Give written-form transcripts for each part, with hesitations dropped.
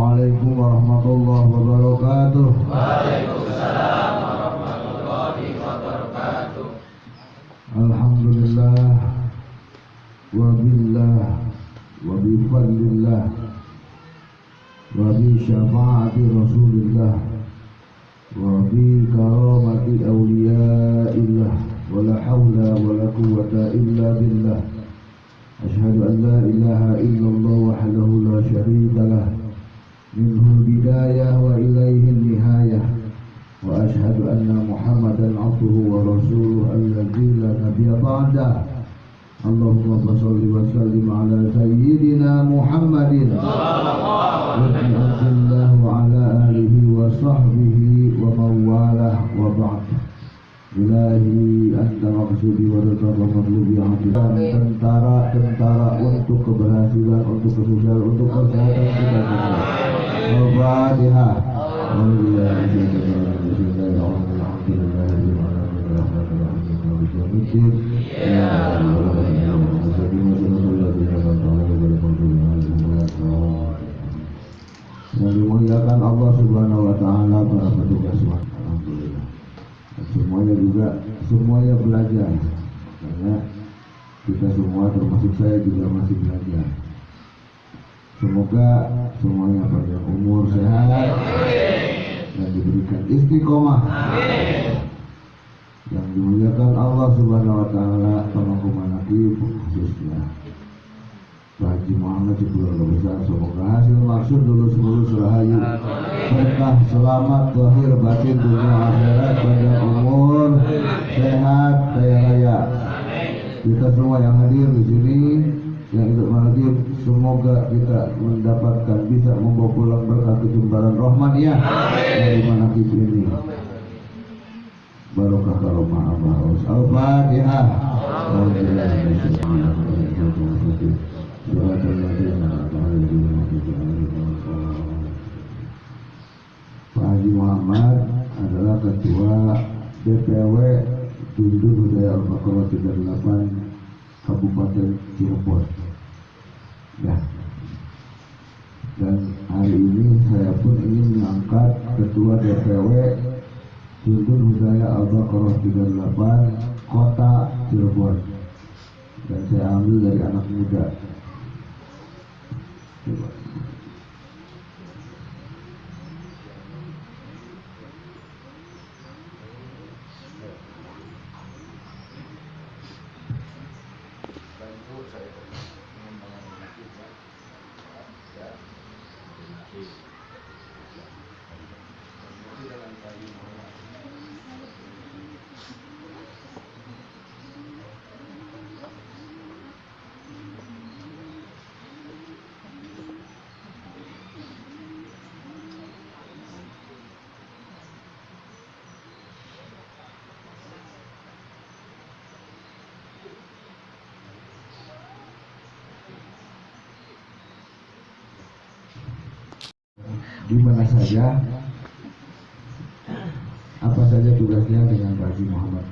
Assalamualaikum warahmatullahi wabarakatuh. Waalaikumsalam warahmatullahi wabarakatuh. Alhamdulillah wa billah wa bi fadlillah wa bi syafaati Rasulillah wa bi karamati awliyaillah wa la hawla wa la quwwata illa billah. Asyhadu an la ilaha illallah wahdahu la syarika lah minhul bidayah wa ilaihin nihayah wa asyhadu anna Muhammadan abduhu wa rasuluhu alladzi la nabiyya ba'dah. Allahumma shalli wa sallim ala sayyidina Muhammadin wa ala alihi wa sahbihi wa mawalah wa ba'd. Ilahi anta maksudi wa ridha matlubi hadiran. Tentara untuk keberhasilan, untuk kesuksesan, untuk kesehatan kita semua. Al-Fatihah. Yang dimuliakan Allah Subhanahu wa taala, para petugas sholat. Alhamdulillah. Semuanya belajar, karena kita semua termasuk saya juga masih belajar. Semoga semuanya panjang umur, sehat, dan diberikan istiqomah. Yang dimuliakan Allah Subhanahu wa taala, pemangkuman Nabi khususnya Pak Haji Muhammad Cipularga Besar, semoga hasil maksud lulus rahayu, berkah, selamat, lahir batin, dunia akhirat, panjang umur, sehat, kaya raya. Kita semua yang hadir di sini, yang ikut hadir, semoga kita mendapatkan, bisa membawa pulang berkah kejembaran rahmaniyah dari manakib ini. Barokah karomah Abah Aus. Al-Fatihah. Pak Haji Muhammad adalah ketua DPW Tundun Budaya Al-Baqarah 38 Kabupaten Cirebon. Ya. Dan hari ini saya pun ingin mengangkat ketua DPW Tundun Budaya Al-Baqarah 38 Kota Cirebon. Dan saya ambil dari anak muda. Coba. Di mana saja, apa saja tugasnya dengan Pak Haji Muhammad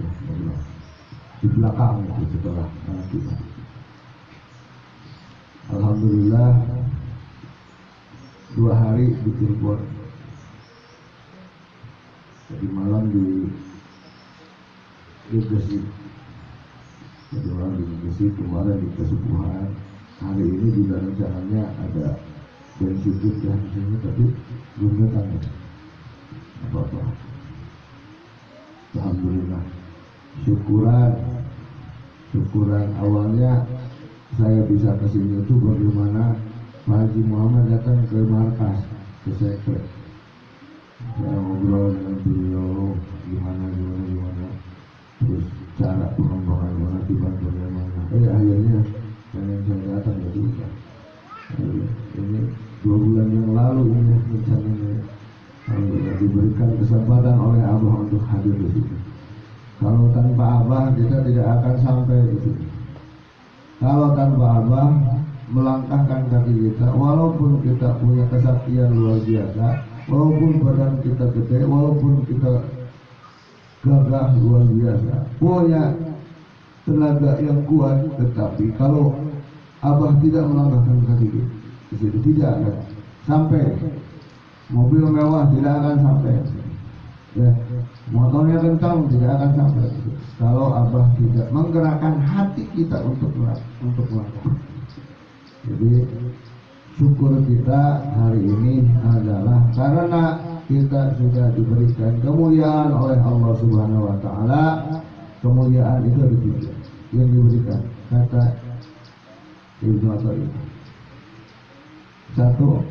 di belakang itu setelah kita. Alhamdulillah 2 hari di Cirebon, tadi malam di Gresik, tadi malam di Gresik, kemarin di Kesubuhan, hari ini juga rencananya ada dan sujud ya misalnya, tapi belum datang ya. Apa-apa. Alhamdulillah. Syukuran awalnya saya bisa ke sini itu bagaimana Pak Haji Muhammad datang ke markas, ke sekret. Saya ngobrol dengan beliau gimana, terus cara pengembangan mana, dibantu bagaimana. Akhirnya saya datang ya juga. Ini 2 bulan yang lalu ini rencananya. Alhamdulillah diberikan kesempatan oleh Abah untuk hadir di sini. Kalau tanpa Abah kita tidak akan sampai di sini. Kalau tanpa Abah melangkahkan kaki kita, walaupun kita punya kesaktian luar biasa, walaupun badan kita gede, walaupun kita gagah luar biasa, punya tenaga yang kuat, tetapi kalau Abah tidak melangkahkan kaki di situ, tidak ada sampai. Mobil mewah tidak akan sampai. Ya, motornya kencang tidak akan sampai. Kalau Abah tidak menggerakkan hati kita untuk melangkah. Jadi syukur kita hari ini adalah karena kita sudah diberikan kemuliaan oleh Allah Subhanahu wa taala. Kemuliaan itu ada tiga yang diberikan, kata Ibnu Athaillah. Satu,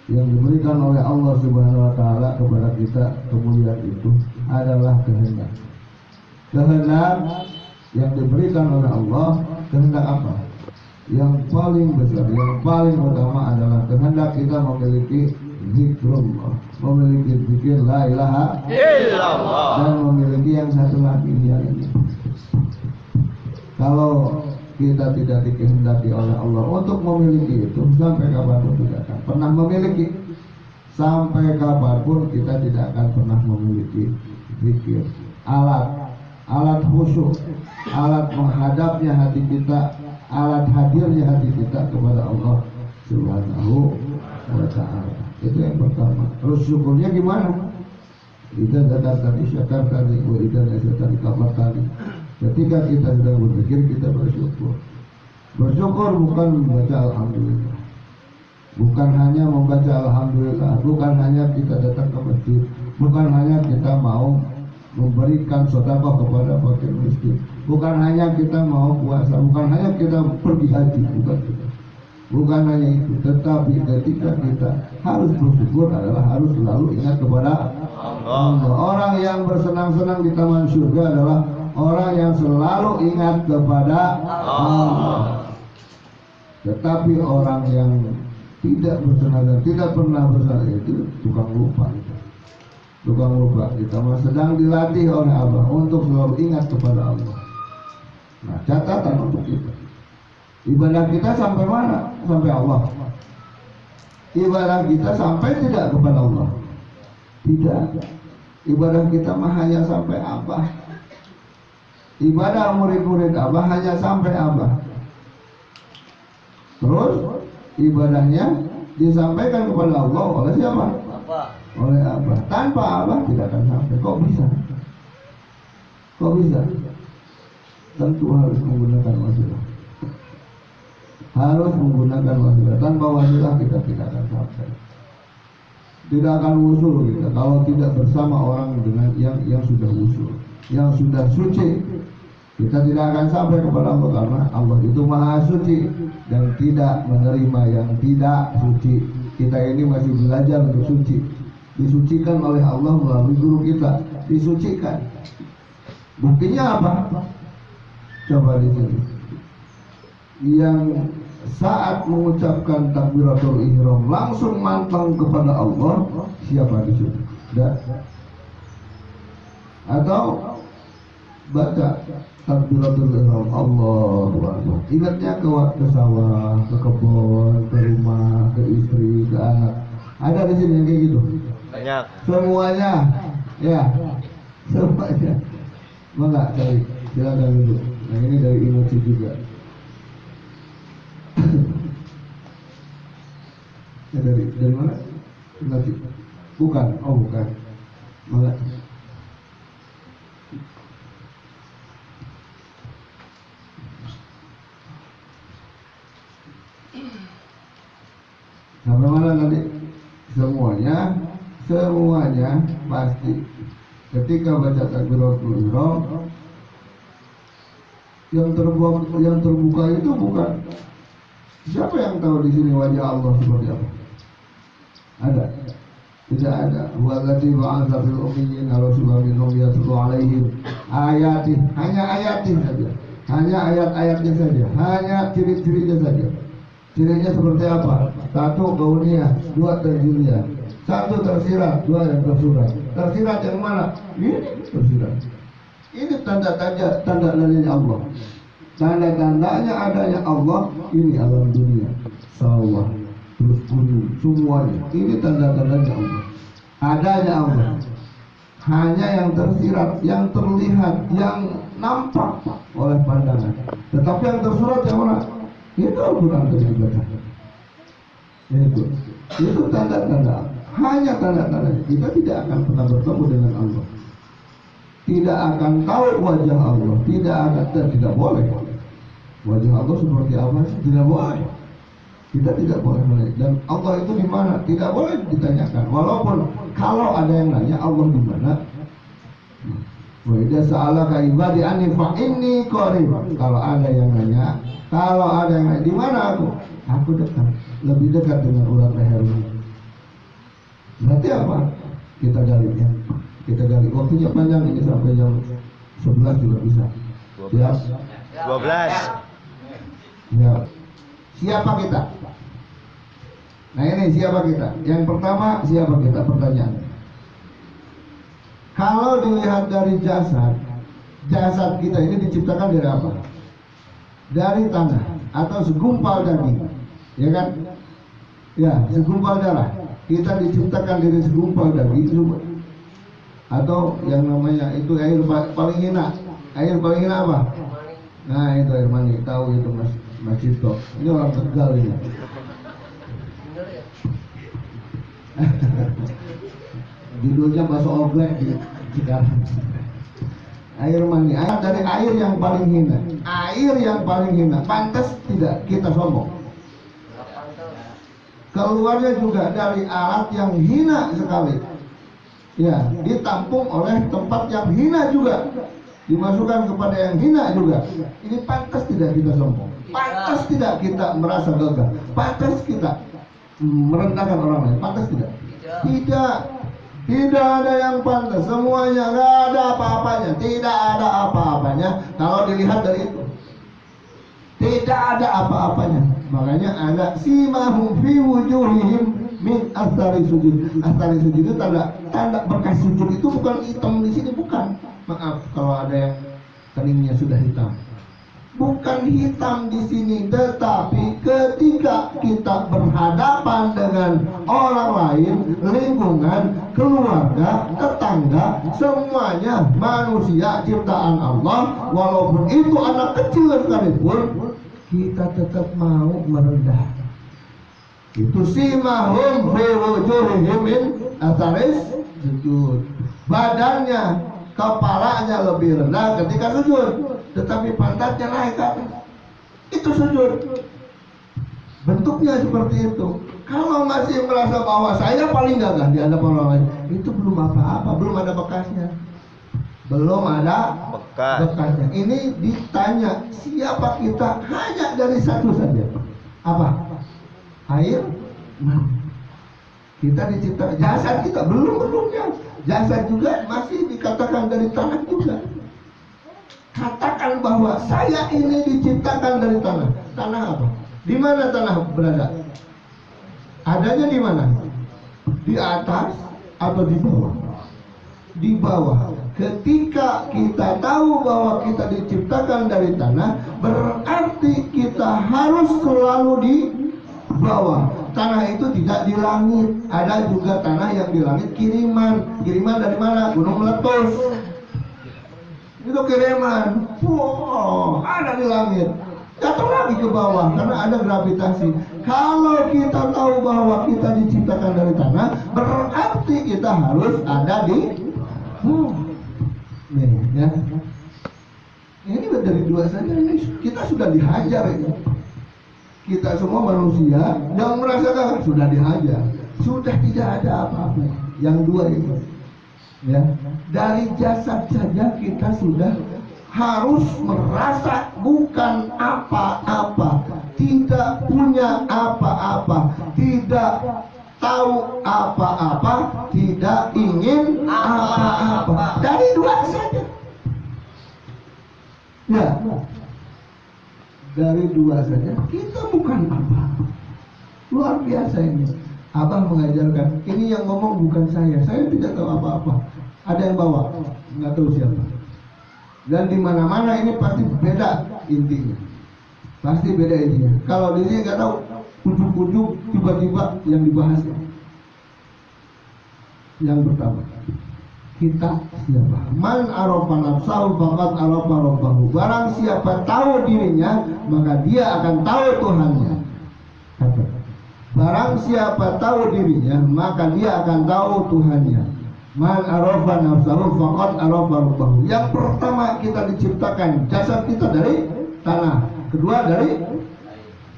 yang diberikan oleh Allah Subhanahu wa taala kepada kita kemuliaan itu adalah kehendak. Kehendak yang diberikan oleh Allah, kehendak apa? Yang paling besar, yang paling utama adalah kehendak kita memiliki zikrullah, memiliki zikir la ilaha illallah, dan memiliki yang satu lagi ini. Kalau kita tidak dikehendaki oleh Allah untuk memiliki itu, sampai kapanpun tidak akan pernah memiliki. Sampai kapanpun kita tidak akan pernah memiliki zikir, alat khusyuk, alat menghadapnya hati kita, alat hadirnya hati kita kepada Allah Subhanahu wa ta'ala. Itu yang pertama. Terus syukurnya gimana? Idza dzakartani syakartani wa idza nasitani kafartani. Ketika kita sedang berzikir, kita bersyukur. Bersyukur bukan membaca alhamdulillah, bukan hanya membaca alhamdulillah, bukan hanya kita datang ke masjid, bukan hanya kita mau memberikan sedekah kepada fakir miskin, bukan hanya kita mau puasa, bukan hanya kita pergi haji, bukan hanya itu. Tetapi ketika kita harus bersyukur adalah harus selalu ingat kepada Allah. Orang yang bersenang-senang di taman surga adalah orang yang selalu ingat kepada Allah. Tetapi orang yang tidak bersenang dan tidak pernah bersenang itu tukang lupa. Tukang lupa. Kita sedang dilatih oleh Allah untuk selalu ingat kepada Allah. Nah, catatan untuk kita. Ibadah kita sampai mana? Sampai Allah. Ibadah kita sampai tidak kepada Allah? Tidak. Ibadah kita mah hanya sampai Abah. Ibadah murid-murid Abah hanya sampai Abah. Terus ibadahnya disampaikan kepada Allah oleh siapa? Oleh Abah. Tanpa Abah tidak akan sampai. Kok bisa? Kok bisa? Tentu harus menggunakan wasilah. Harus menggunakan wasilah. Tanpa wasilah kita tidak akan sampai. Tidak akan wusul kita kalau tidak bersama orang dengan yang sudah wusul, yang sudah suci. Kita tidak akan sampai kepada Allah karena Allah itu maha suci dan tidak menerima yang tidak suci. Kita ini masih belajar untuk suci. Disucikan oleh Allah melalui guru kita. Disucikan. Buktinya apa? Coba di sini. Yang saat mengucapkan takbiratul ihram langsung mantang kepada Allah, siapa di sini? Atau baca takbiratul ihram Allahu Akbar, ingatnya ke sawah, ke kebun, ke rumah, ke istri, ke anak. Ada di sini yang kayak gitu? Banyak. Semuanya, ya, semuanya. Enggak, cari, silakan dulu. Nah, ini dari emosi juga. Ya, dari mana? Nanti. Bukan, oh bukan. Malah. Sampai mana nanti? Semuanya pasti. Ketika baca takbiratul ihram, yang terbuka itu bukan. Siapa yang tahu di sini wajah Allah seperti apa? Ada? Tidak ada. Walladzi ba'atsa fil ummiyyin rasulan minhum yatlu 'alaihim ayatihi. Hanya ayatnya saja. Hanya ayat-ayatnya saja. Hanya ciri-cirinya saja. Cirinya seperti apa? Satu kauniyah, dua tanziliyah. Satu tersirat, dua yang tersurat. Tersirat yang mana? Ini tersirat. Ini tanda-tandanya Allah. Tanda-tandanya adanya Allah, ini alam dunia, sawah, terus gunung, semuanya. Ini tanda-tandanya Allah. Adanya Allah. Hanya yang tersirat, yang terlihat, yang nampak oleh pandangan. Tetapi yang tersurat yang mana? Itu Al-Quran tadi dibaca. Itu. Itu tanda-tanda, hanya tanda-tanda. Kita tidak akan pernah bertemu dengan Allah, tidak akan tahu wajah Allah, tidak boleh. Wajah Allah seperti apa sih? Tidak boleh. Kita tidak boleh melihat. Dan Allah itu di mana? Tidak boleh ditanyakan. Walaupun kalau ada yang nanya Allah di mana, wa idza sa'alaka ibadi anni fa inni qarib. Kalau ada yang nanya, di mana aku? Aku dekat, lebih dekat dengan urat lehermu. Berarti apa? Kita gali ya. Kita gali. Waktunya panjang ini sampai jam 11 juga bisa. 12. Ya. Siapa kita? Nah ini siapa kita? Yang pertama siapa kita? Pertanyaan. Kalau dilihat dari jasad kita ini diciptakan dari apa? Dari tanah atau segumpal daging, ya kan? Ya, segumpal darah. Kita diciptakan dari segumpal daging, atau yang namanya itu air paling hina. Air paling hina apa? Nah itu air mani. Tahu itu Mas Cito. Ini orang Tegal ini. Judulnya bakso oglek di Cikarang. Air mani, dari air yang paling hina. Air yang paling hina. Pantas tidak kita sombong. Keluarnya juga dari alat yang hina sekali. Ya, ditampung oleh tempat yang hina juga. Dimasukkan kepada yang hina juga. Ini pantas tidak kita sombong. Pantas tidak kita merasa gagah. Pantas kita merendahkan orang lain. Pantas tidak? Tidak ada yang pantas. Semuanya nggak ada apa-apanya. Tidak ada apa-apanya kalau dilihat dari itu. Tidak ada apa-apanya. Makanya ada simahum fi wujuhihim min athari sujud. Athari sujud itu tanda bekas sujud itu bukan hitam di sini, bukan. Maaf kalau ada yang keningnya sudah hitam. Bukan hitam di sini, tetapi ketika kita berhadapan dengan orang lain, lingkungan, keluarga, tetangga, semuanya manusia ciptaan Allah, walaupun itu anak kecil sekalipun, kita tetap mau merendah. Itu simahum fi wujuhihim min atharis sujud. Badannya, kepalanya lebih rendah ketika sujud, tetapi pantatnya naik ke atas. Itu sujud. Bentuknya seperti itu. Kalau masih merasa bahwa saya paling gagah di hadapan orang lain, itu belum apa-apa, belum ada bekasnya. Belum ada bekasnya. Ini ditanya siapa kita hanya dari satu saja. Apa? Air mani. Kita diciptakan, jasad kita belumnya. Jasad juga masih dikatakan dari tanah juga. Katakan bahwa saya ini diciptakan dari tanah. Tanah apa? Di mana tanah berada? Adanya di mana? Di atas atau di bawah? Di bawah. Ketika kita tahu bahwa kita diciptakan dari tanah, berarti kita harus selalu di bawah. Tanah itu tidak di langit. Ada juga tanah yang di langit kiriman. Kiriman dari mana? Gunung meletus. Itu kiriman. Wow, ada di langit. Jatuh lagi ke bawah karena ada gravitasi. Kalau kita tahu bahwa kita diciptakan dari tanah, berarti kita harus ada di nih, ya. Ini dari dua saja. Ini kita sudah dihajar ini. Kita semua manusia yang merasakan sudah dihajar, sudah tidak ada apa-apa. Yang dua itu, ya, dari jasad saja kita sudah harus merasa bukan apa-apa, tidak punya apa-apa, tidak tahu apa-apa, tidak ingin apa-apa. Dari dua saja, ya. Dari dua saja kita bukan apa-apa. Luar biasa ini. Abang mengajarkan. Ini yang ngomong bukan saya. Saya tidak tahu apa-apa. Ada yang bawa, nggak tahu siapa. Dan di mana-mana ini pasti beda intinya. Pasti beda intinya. Kalau di sini nggak tahu, ujuk-ujuk tiba-tiba yang dibahas. Yang pertama, kita siapa? Man arafa nafsahu faqad arafa rabbahu. Barang siapa tahu dirinya, maka dia akan tahu Tuhannya. Kata. Barang siapa tahu dirinya, maka dia akan tahu Tuhannya. Man arafa nafsahu faqad arafa rabbahu. Yang pertama kita diciptakan jasad kita dari tanah, kedua dari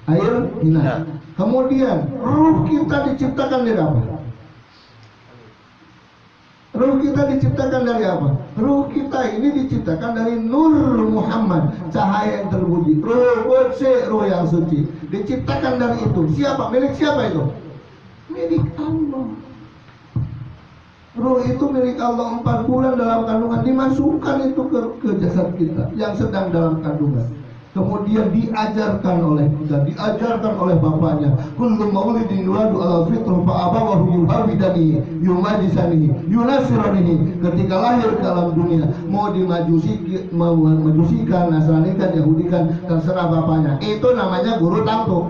air hina. Kemudian ruh kita diciptakan dari apa? Ruh kita diciptakan dari apa? Ruh kita ini diciptakan dari Nur Muhammad, cahaya yang terpuji. Ruh qudsi, ruh yang suci, diciptakan dari itu. Siapa? Milik siapa itu? Milik Allah. Ruh itu milik Allah. 4 bulan dalam kandungan dimasukkan itu ke jasad kita yang sedang dalam kandungan. Kemudian diajarkan oleh kita, diajarkan oleh bapaknya. Kullu maulidin yuladu ala fitrah fa abawahu yuhawidanihi yumajisanihi yunasiranihi. Ketika lahir ke dalam dunia, mau majusikan, nasranikan, yahudikan, terserah bapaknya. Itu namanya guru tangtu.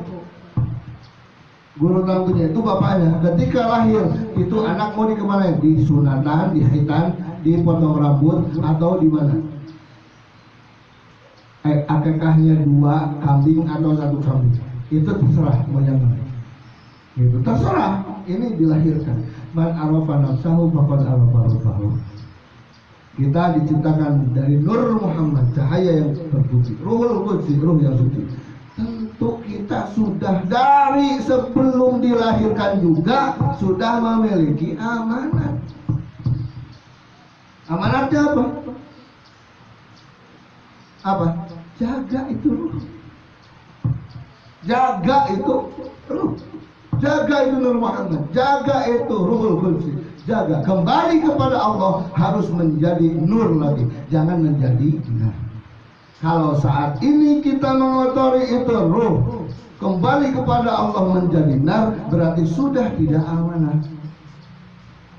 Guru tangtunya itu bapaknya. Ketika lahir, itu anak mau dikemanain? Disunatan, dihitan, dipotong rambut, atau di mana? Akekahnya 2 kambing atau 1 kambing, itu terserah mau yang mana. Itu terserah. Ini dilahirkan. Man arafa nafsahu faqad arafa rabbahu. Kita diciptakan dari Nur Muhammad, cahaya yang terpuji, Ruhul Qudsi, ruh yang suci. Tentu kita sudah dari sebelum dilahirkan juga sudah memiliki amanat. Amanatnya apa? Apa? Jaga itu ruh. Jaga itu ruh. Jaga itu Nur Muhammad. Jaga itu Ruhul Qudsi. Jaga. Kembali kepada Allah harus menjadi nur lagi. Jangan menjadi nar. Kalau saat ini kita mengotori itu ruh, kembali kepada Allah menjadi nar, berarti sudah tidak amanah.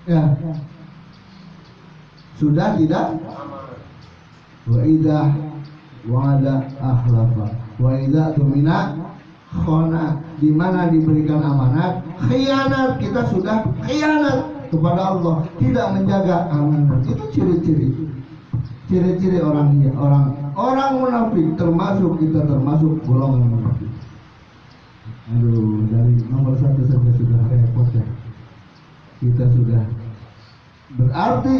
Ya. Sudah tidak amanah. Wa idza wa'ada akhlafa wa idza tumina khana. Di mana diberikan amanat, khianat. Kita sudah khianat kepada Allah, tidak menjaga amanat. Itu ciri-ciri orang munafik, termasuk kita, termasuk golongan munafik. Aduh, dari nomor 1 saja sudah repot ya. Kita sudah berarti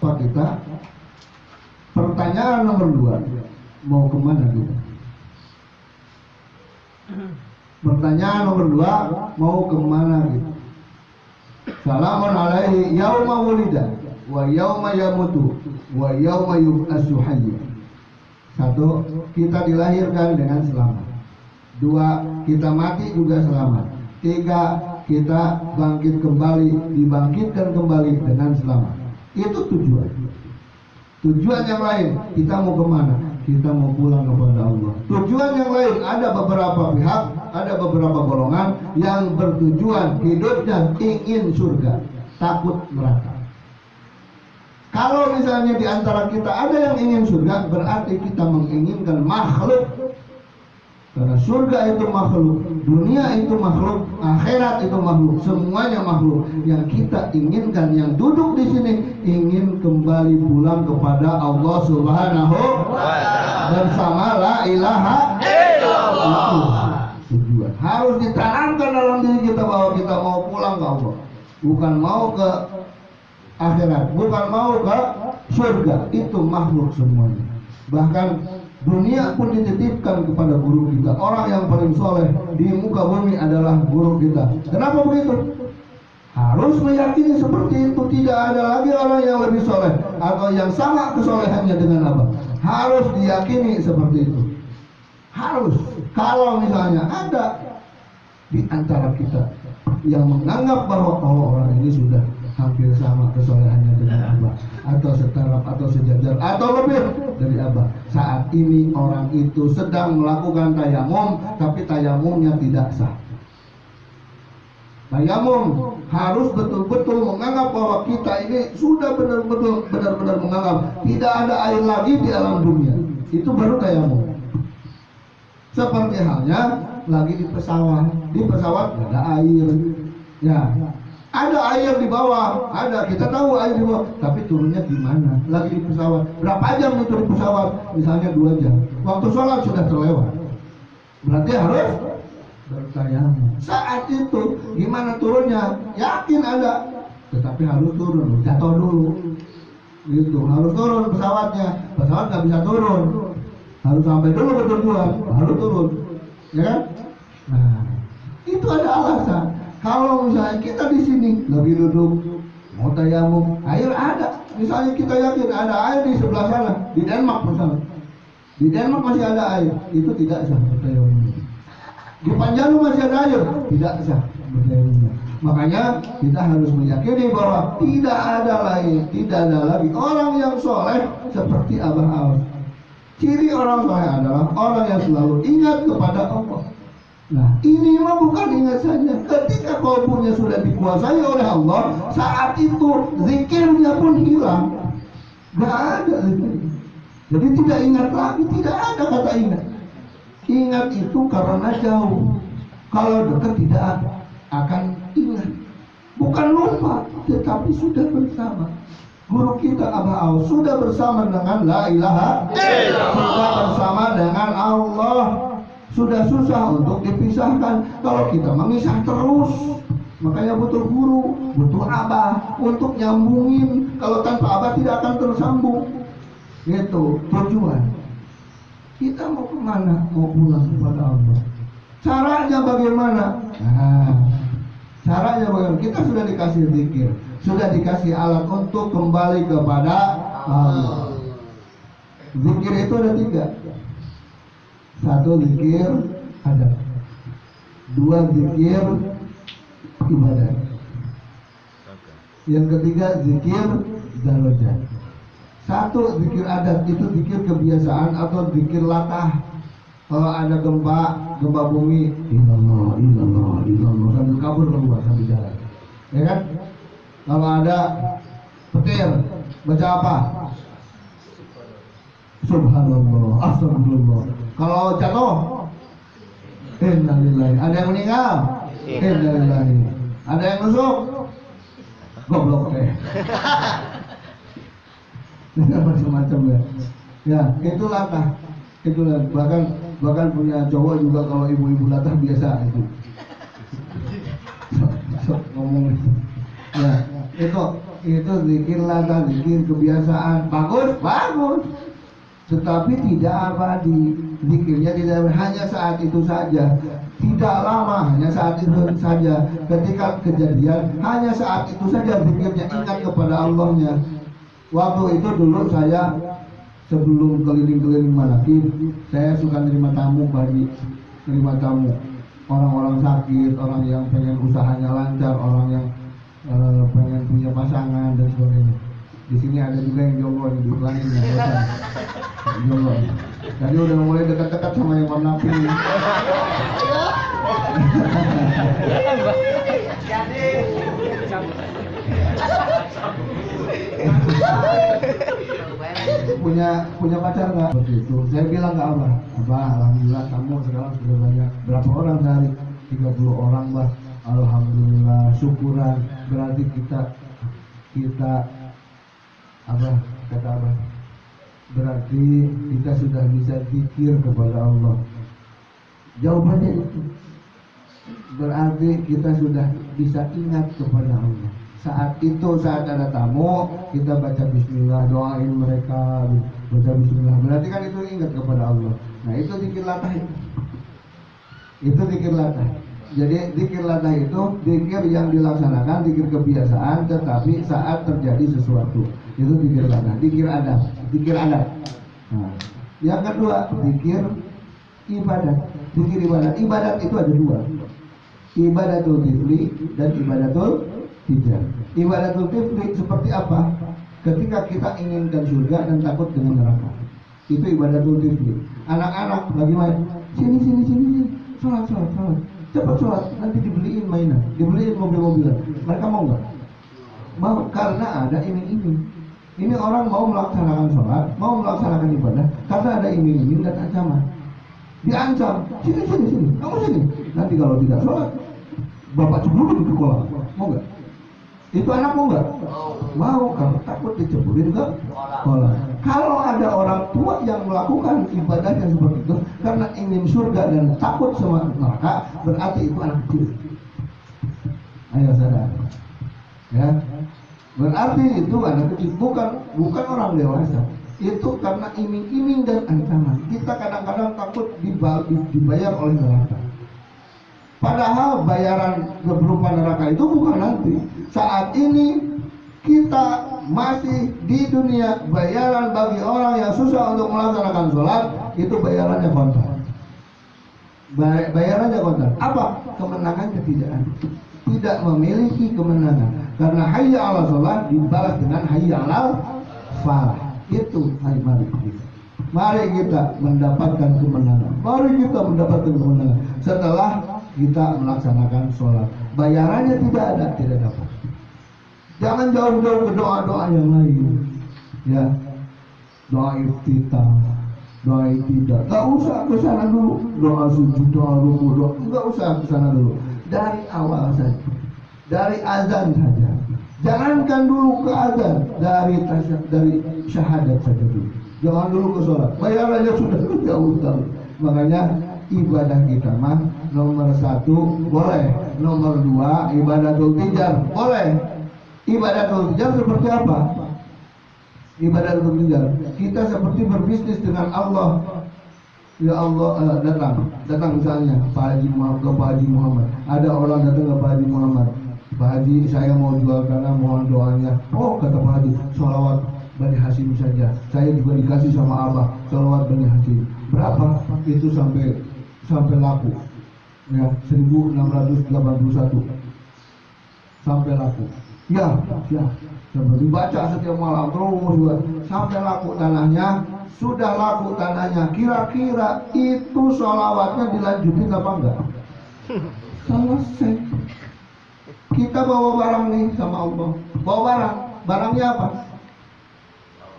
Pak kita. Pertanyaan nomor 2, mau kemana kita? Pertanyaan nomor 2, mau kemana kita? Salamun alaihi yauma wulida wa yauma yamutu wa yauma yub'atsu hayya. 1, kita dilahirkan dengan selamat. 2, kita mati juga selamat. 3, kita bangkit kembali, dibangkitkan kembali dengan selamat. Itu tujuan. Tujuan yang lain, kita mau kemana? Kita mau pulang kepada Allah. Tujuan yang lain, ada beberapa pihak, ada beberapa golongan yang bertujuan hidupnya ingin surga, takut neraka. Kalau misalnya di antara kita ada yang ingin surga, berarti kita menginginkan makhluk. Karena surga itu makhluk, dunia itu makhluk, akhirat itu makhluk, semuanya makhluk. Yang kita inginkan, yang duduk di sini ingin kembali pulang kepada Allah Subhanahu wa Ta'ala bersama la ilaha illallah. Tujuan harus ditanamkan dalam diri kita bahwa kita mau pulang ke Allah, bukan mau ke akhirat, bukan mau ke surga. Itu makhluk semuanya. Bahkan dunia pun dititipkan kepada guru kita. Orang yang paling soleh di muka bumi adalah guru kita. Kenapa begitu? Harus meyakini seperti itu. Tidak ada lagi orang yang lebih soleh atau yang sama kesolehannya dengan apa. Harus diyakini seperti itu. Harus. Kalau misalnya ada di antara kita yang menganggap bahwa orang ini sudah hampir sama kesolehannya dengan Abah, atau setaraf, atau sejajar, atau lebih dari Abah, saat ini orang itu sedang melakukan tayamum, tapi tayamumnya tidak sah. Tayamum harus betul-betul menganggap bahwa kita ini sudah benar-benar menganggap tidak ada air lagi di alam dunia. Itu baru tayamum. Seperti halnya lagi di pesawat tidak ada air. Ya, ada air di bawah, ada, kita tahu air di bawah, tapi turunnya gimana? Lagi di pesawat, berapa jam itu di pesawat? Misalnya 2 jam. Waktu sholat sudah terlewat. Berarti harus bertayamum. Saat itu gimana turunnya? Yakin ada, tetapi harus turun, jatuh dulu. Gitu, harus turun pesawatnya. Pesawat nggak bisa turun, harus sampai dulu ke tujuan, baru turun, ya kan? Nah, itu ada alasan. Kalau misalnya kita di sini lagi duduk mau tayamum, air ada. Misalnya kita yakin ada air di sebelah sana, di Denmark misalnya. Di Denmark masih ada air, itu tidak sah bertayamum. Di Panjalu masih ada air, tidak sah bertayamum. Makanya kita harus meyakini bahwa tidak ada lagi orang yang soleh seperti Abah Awas. Ciri orang soleh adalah orang yang selalu ingat kepada Allah. Nah, ini mah bukan ingat saja. Ketika kalbunya sudah dikuasai oleh Allah, saat itu zikirnya pun hilang. Gak ada zikir. Jadi tidak ingat lagi, tidak ada kata ingat. Ingat itu karena jauh. Kalau dekat tidak akan ingat. Bukan lupa, tetapi sudah bersama. Guru kita Abah Awas sudah bersama dengan la ilaha illallah, sudah bersama dengan Allah. Sudah susah untuk dipisahkan. Kalau kita memisah terus, makanya butuh guru, butuh abah untuk nyambungin. Kalau tanpa abah tidak akan tersambung. Itu tujuan. Kita mau kemana? Mau pulang kepada Allah. Caranya bagaimana? Nah, caranya bagaimana? Kita sudah dikasih zikir, sudah dikasih alat untuk kembali kepada Allah. Zikir itu ada 3. 1 zikir adat, 2 zikir ibadah, yang ketiga zikir darajat. 1 zikir adat itu zikir kebiasaan atau zikir latah. Kalau ada gempa bumi, illallah sambil kabur keluar sambil jalan, ya kan? Kalau ada petir, baca apa? Subhanallah, astagfirullah. Kalau jatuh, innalillahi. Ada yang meninggal, innalillahi. Ada yang nusuk, goblok deh. Macam-macam ya. Ya, itu latah. Itulah bahkan punya cowok juga kalau ibu-ibu latah biasa itu. Ngomong. Ya, itu zikir latah, zikir kebiasaan. Bagus. Tetapi tidak abadi. Zikirnya tidak hanya saat itu saja, tidak lama, hanya saat itu saja. Ketika kejadian, hanya saat itu saja zikirnya, ingat kepada Allahnya. Waktu itu dulu saya sebelum keliling-keliling Malaki, saya suka nerima tamu orang-orang sakit, orang yang pengen usahanya lancar, orang yang pengen punya pasangan dan sebagainya. Di sini ada juga yang jomblo yang diulangi ya, jomblo. Jadi udah mulai dekat-dekat sama yang warna pink. punya pacar nggak? Seperti itu. Saya bilang ke Abah, alhamdulillah kamu sekarang sudah banyak. Berapa orang sehari? 30 orang, Bah. Alhamdulillah, syukuran. Berarti kita Abah, kata Abah, berarti kita sudah bisa zikir kepada Allah. Jawabannya itu, berarti kita sudah bisa ingat kepada Allah. Saat ada tamu, kita baca bismillah, doain mereka, baca bismillah, berarti kan itu ingat kepada Allah. Nah, itu zikir latah itu zikir latah. Jadi zikir latah itu zikir yang dilaksanakan, zikir kebiasaan, tetapi saat terjadi sesuatu, itu zikir latah, zikir adat. Nah, yang kedua zikir ibadat. Zikir ibadat itu ada 2, ibadatul tifli dan ibadatul hijab. Ibadatul tifli seperti apa? Ketika kita inginkan surga dan takut dengan neraka, itu ibadatul tifli. Anak-anak lagi main, sini, sholat, cepat sholat, nanti dibeliin mainan, dibeliin mobil-mobilan. Mereka mau nggak? Mau, karena ada iming-iming. Ini orang mau melaksanakan sholat, mau melaksanakan ibadah, karena ada iming-iming dan ancaman. Diancam, sini, kamu sini. Nanti kalau tidak sholat, bapak cemburu ke kolam. Mau nggak? Itu anak mau nggak? Mau, karena takut diceburin ke kolam. Kalau ada orang tua yang melakukan ibadah yang seperti itu karena ingin surga dan takut sama neraka, berarti itu anak kecil. Ayo sadar, ya. Berarti itu anak kecil, bukan orang dewasa. Itu karena iming-iming dan ancaman. Kita kadang-kadang takut dibayar oleh neraka. Padahal bayaran berupa neraka itu bukan nanti. Saat ini kita masih di dunia, bayaran bagi orang yang susah untuk melaksanakan sholat itu bayarannya kontan. Bayarannya kontan. Apa? Kemenangannya tidak ada. Tidak memiliki kemenangan. Karena hayya ala sholat dibalas dengan hayya ala falah. Itu mari kita mendapatkan kemenangan. Mari kita mendapatkan kemenangan setelah kita melaksanakan sholat. Bayarannya tidak ada, tidak dapat. Jangan jauh-jauh ke doa-doa yang lain, ya. Doa iftitah, doa tidak. Gak usah ke sana dulu. Doa sujud, doa ruku, doa. Gak usah ke sana dulu. Dari awal saja, dari azan saja. Jangankan dulu ke azan, dari syahadat saja dulu. Jangan dulu ke sholat. Bayarannya sudah jauh-jauh. Makanya ibadah kita mah nomor 1 boleh, nomor 2 ibadatul tijar boleh. Ibadatul tijar seperti apa? Ibadatul tijar kita seperti berbisnis dengan Allah. Ya Allah, datang misalnya Pak Haji Muhammad, ada orang datang ke Pak Haji Muhammad, Pak Haji saya mau jual karena mohon doanya. Oh kata Pak Haji, sholawat Bani Hashim saja, saya juga dikasih sama Abah sholawat Bani Hashim. Berapa? Itu sampai laku, ya 1681 sampai laku. Ya, seperti baca setiap malam terus sampai laku tanahnya. Sudah laku tanahnya, kira-kira itu sholawatnya dilanjutin apa enggak? Selesai. Kita bawa barang nih sama Allah, bawa barangnya apa?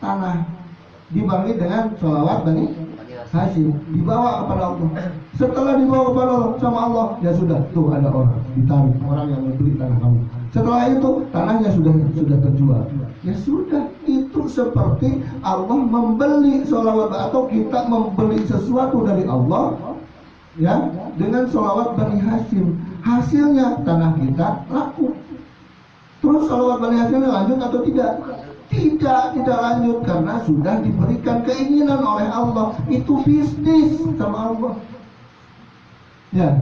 Tanah, dibarengi dengan sholawat Bani Hashim, dibawa kepada Allah. Setelah dibawa kepada Allah sama Allah, ya sudah, tuh ada orang ditarik, orang yang membeli tanah kamu. Setelah itu tanahnya sudah terjual. Ya sudah, itu seperti Allah membeli sholawat atau kita membeli sesuatu dari Allah, ya, dengan sholawat Bani Hashim. Hasilnya tanah kita laku. Terus sholawat Bani Hashimnya lanjut atau tidak? Tidak lanjut karena sudah diberikan keinginan oleh Allah. Itu bisnis sama Allah. Ya,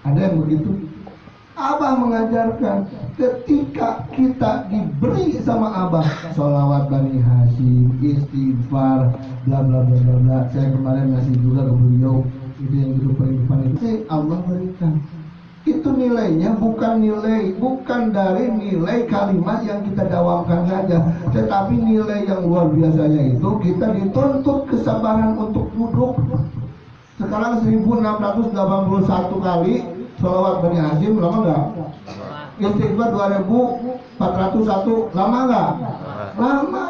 ada yang begitu. Abah mengajarkan ketika kita diberi sama Abah sholawat Bani Hashim, istighfar, bla bla bla bla bla. Saya kemarin ngasih juga ke beliau itu yang kehidupan itu. Allah berikan. Itu nilainya bukan dari nilai kalimat yang kita dawamkan saja, tetapi nilai yang luar biasanya itu kita dituntut kesabaran untuk duduk. Sekarang 1681 kali sholawat Bani Hashim, lama enggak? Istighfar 2401, lama enggak? Lama.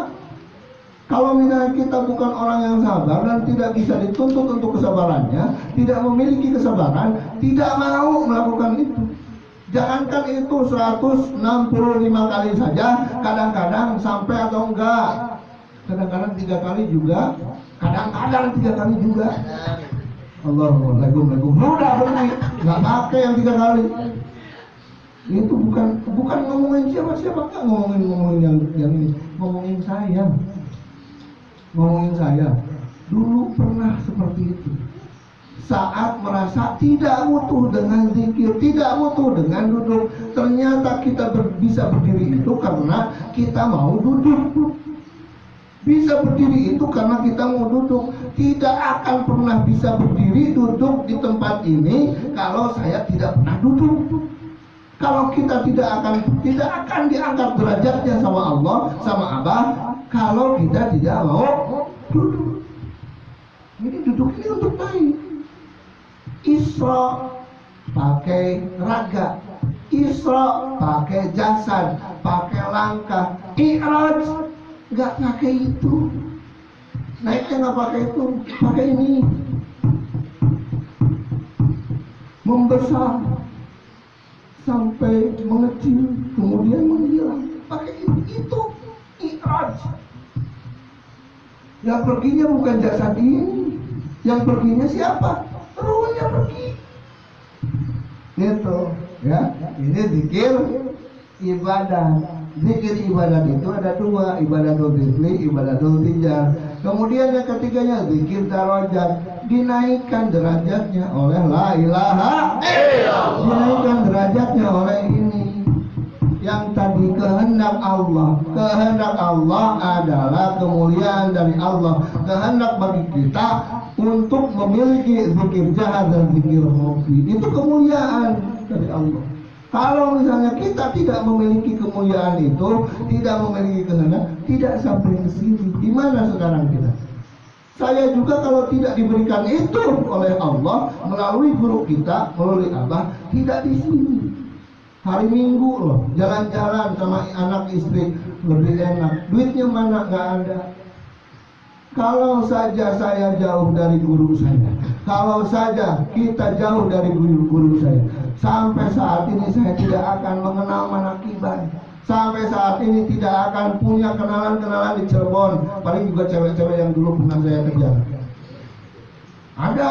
Kalau misalnya kita bukan orang yang sabar dan tidak bisa dituntut untuk kesabarannya, tidak memiliki kesabaran, tidak mau melakukan itu. Jangankan itu 165 kali saja, kadang-kadang sampai atau enggak. Kadang-kadang 3 kali juga, kadang-kadang 3 kali juga. Allahumma udah berhenti, nggak pakai yang 3 kali. Itu bukan ngomongin siapa-siapa, nggak ngomongin yang ini, ngomongin saya. Dulu pernah seperti itu. Saat merasa tidak butuh dengan zikir, tidak butuh dengan duduk, ternyata kita bisa berdiri itu karena kita mau duduk. Bisa berdiri itu karena kita mau duduk. Tidak akan pernah bisa berdiri duduk di tempat ini kalau saya tidak pernah duduk. Kalau kita tidak akan diangkat derajatnya sama Allah, sama Abah, kalau kita tidak mau duduk. Ini duduk ini untuk naik. Isra pakai raga, Isra pakai jasad, pakai langkah. I'raj nggak pakai itu. Naiknya nggak pakai itu, pakai ini. Membesar sampai mengecil, kemudian menghilang. Yang perginya bukan jasad ini, yang perginya siapa? Ruhnya pergi. Gitu, ya. Ini zikir ibadah. Zikir ibadah itu ada dua, ibadatul tifli, ibadatul tijar. Kemudian yang ketiganya zikir darajat, dinaikkan derajatnya oleh la ilaha illallah. Dinaikkan derajatnya oleh ini. Yang tadi kehendak Allah. Kehendak Allah adalah kemuliaan dari Allah. Kehendak bagi kita untuk memiliki zikir jahat dan zikir hobi. Itu kemuliaan dari Allah. Kalau misalnya kita tidak memiliki kemuliaan itu, tidak memiliki kehendak, tidak sampai ke sini. Di mana sekarang kita? Saya juga kalau tidak diberikan itu oleh Allah melalui guru kita, melalui Abah, tidak di sini. Hari Minggu loh, jalan-jalan sama anak istri lebih enak. Duitnya mana? Nggak ada. Kalau saja saya jauh dari guru saya, kalau saja kita jauh dari guru saya, sampai saat ini saya tidak akan mengenal manakiban. Sampai saat ini tidak akan punya kenalan-kenalan di Cirebon. Paling juga cewek-cewek yang dulu pernah saya kejar. Ada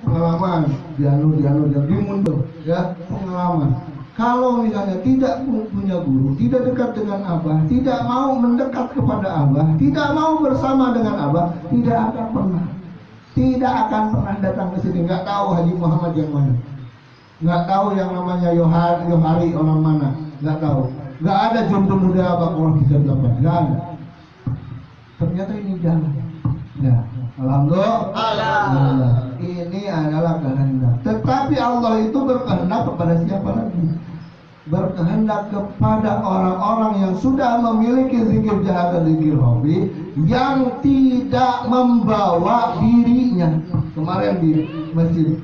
pengalaman, dianu dimundur, ya pengalaman. Kalau misalnya tidak punya guru, tidak dekat dengan Abah, tidak mau mendekat kepada Abah, tidak mau bersama dengan Abah, tidak akan pernah datang ke sini. Nggak tahu Haji Muhammad yang mana, nggak tahu yang namanya Yohari orang mana, nggak tahu. Nggak ada jomblo muda Baqarah 38, nggak ada. Ternyata ini jalan. Ya, alhamdulillah. Ini adalah kehendak. Tetapi Allah itu berkehendak kepada siapa lagi? Berkehendak kepada orang-orang yang sudah memiliki zikir jahat dan zikir hobi, yang tidak membawa dirinya. Kemarin di masjid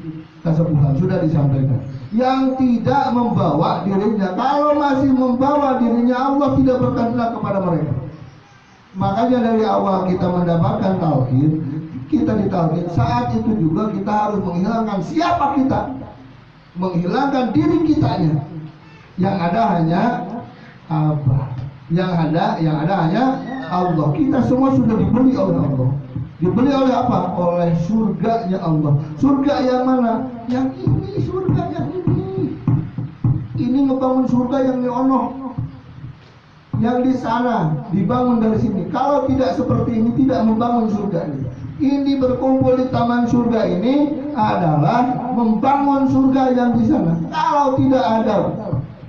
Kasepuhan sudah disampaikan, yang tidak membawa dirinya. Kalau masih membawa dirinya, Allah tidak berkehendak kepada mereka. Makanya dari awal kita mendapatkan tauhid, kita ditauhid, saat itu juga kita harus menghilangkan siapa kita, menghilangkan diri kitanya. Yang ada hanya Allah, yang ada hanya Allah. Kita semua sudah dibeli oleh Allah. Dibeli oleh apa? Oleh surganya Allah. Surga yang mana? Yang ini, surga yang ini. Ini ngebangun surga yang di ono, yang di sana dibangun dari sini. Kalau tidak seperti ini, tidak membangun surga ini. Ini berkumpul di taman surga ini adalah membangun surga yang di sana. Kalau tidak ada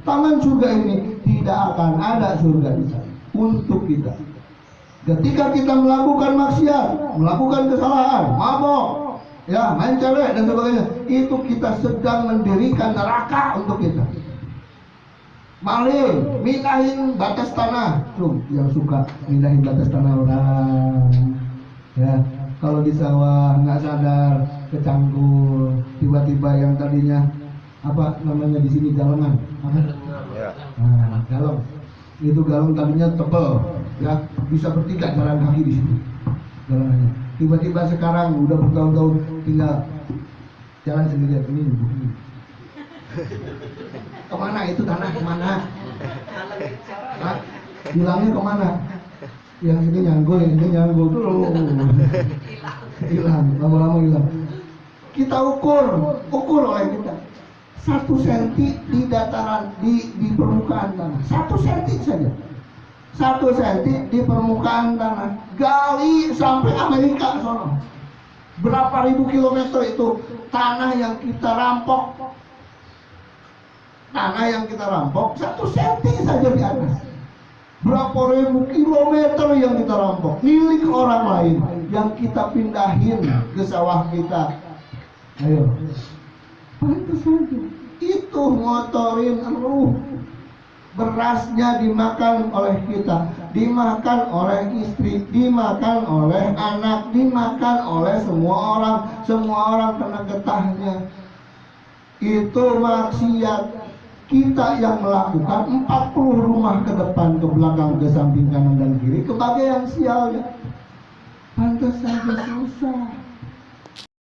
taman surga ini, tidak akan ada surga di sana untuk kita. Ketika kita melakukan maksiat, melakukan kesalahan, mabok, ya main cewek dan sebagainya, itu kita sedang mendirikan neraka untuk kita. Maling, mindahin batas tanah, tuh yang suka mindahin batas tanah orang, ya. Kalau di sawah nggak sadar, kecangkul, tiba-tiba yang tadinya apa namanya di sini galengan, apa? Nah, galong. Itu galong tadinya tebel, ya bisa bertiga jalan kaki di situ, jalanannya. Tiba-tiba sekarang udah bertahun-tahun tinggal jalan sendirian ini. Kemana itu tanah kemana? Nah, hilangnya kemana? Yang ini nyanggul, yang ini nyanggul tuh hilang, lama-lama hilang. Kita ukur oleh kita 1 senti di dataran di permukaan tanah, 1 senti saja, 1 senti di permukaan tanah. Gali sampai Amerika sono, berapa ribu kilometer itu tanah yang kita rampok. Tanah yang kita rampok 1 senti saja di atas. Berapa ribu kilometer yang kita rampok, milik orang lain, yang kita pindahin ke sawah kita. Ayo, pantas saja. Itu ngotorin ruh. Berasnya dimakan oleh kita, dimakan oleh istri, dimakan oleh anak, dimakan oleh semua orang kena getahnya. Itu maksiat. Kita yang melakukan 40 rumah ke depan, ke belakang, ke samping, kanan dan kiri, kebagian sialnya. Pantas saja susah.